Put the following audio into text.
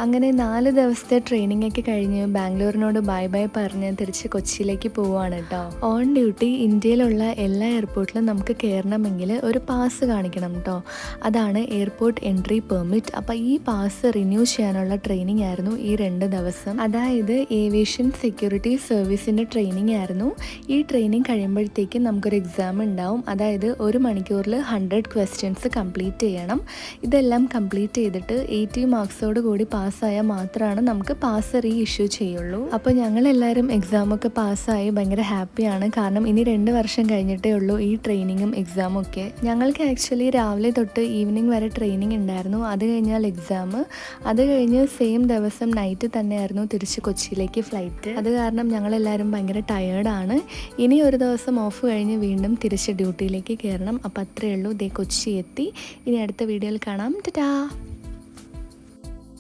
അങ്ങനെ 4 ദിവസത്തെ ട്രെയിനിങ് ഒക്കെ കഴിഞ്ഞ് ബാംഗ്ലൂരിനോട് ബൈ ബൈ പറഞ്ഞ് തിരിച്ച് കൊച്ചിയിലേക്ക് പോവുകയാണ് കേട്ടോ. ഓൺ ഡ്യൂട്ടി ഇന്ത്യയിലുള്ള എല്ലാ എയർപോർട്ടിലും നമുക്ക് കയറണമെങ്കിൽ ഒരു പാസ് കാണിക്കണം കേട്ടോ. അതാണ് എയർപോർട്ട് എൻട്രി പെർമിറ്റ്. അപ്പോൾ ഈ പാസ് റിന്യൂ ചെയ്യാനുള്ള ട്രെയിനിങ് ആയിരുന്നു ഈ 2 ദിവസം. അതായത് ഏവിയേഷൻ സെക്യൂരിറ്റി സർവീസിൻ്റെ ട്രെയിനിങ് ആയിരുന്നു. ഈ ട്രെയിനിങ് കഴിയുമ്പോഴത്തേക്കും നമുക്കൊരു എക്സാം ഉണ്ടാവും. അതായത് 1 മണിക്കൂറിൽ 100 ക്വസ്റ്റ്യൻസ് കംപ്ലീറ്റ് ചെയ്യണം. ഇതെല്ലാം കംപ്ലീറ്റ് ചെയ്തിട്ട് 80 മാർക്സോട് കൂടി പാസ്സായാൽ മാത്രമാണ് നമുക്ക് പാസ് റീ ഇഷ്യൂ ചെയ്യുള്ളൂ. അപ്പോൾ ഞങ്ങളെല്ലാവരും എക്സാമൊക്കെ പാസ്സായി ഭയങ്കര ഹാപ്പിയാണ്. കാരണം ഇനി 2 വർഷം കഴിഞ്ഞിട്ടേ ഉള്ളൂ ഈ ട്രെയിനിങ്ങും എക്സാമും ഒക്കെ. ഞങ്ങൾക്ക് ആക്ച്വലി രാവിലെ തൊട്ട് ഈവനിങ് വരെ ട്രെയിനിങ് ഉണ്ടായിരുന്നു. അത് കഴിഞ്ഞാൽ എക്സാം. അത് കഴിഞ്ഞ് സെയിം ദിവസം നൈറ്റ് തന്നെയായിരുന്നു തിരിച്ച് കൊച്ചിയിലേക്ക് ഫ്ലൈറ്റ്. അത് കാരണം ഞങ്ങളെല്ലാവരും ഭയങ്കര ടയേർഡാണ്. ഇനി ഒരു ദിവസം ഓഫ് കഴിഞ്ഞ് വീണ്ടും തിരിച്ച് ഡ്യൂട്ടിയിലേക്ക് കയറണം. അപ്പോൾ അത്രയേ ഉള്ളൂ. ദേ കൊച്ചി എത്തി. ഇനി അടുത്ത വീഡിയോയിൽ കാണാം. ടാറ്റാ.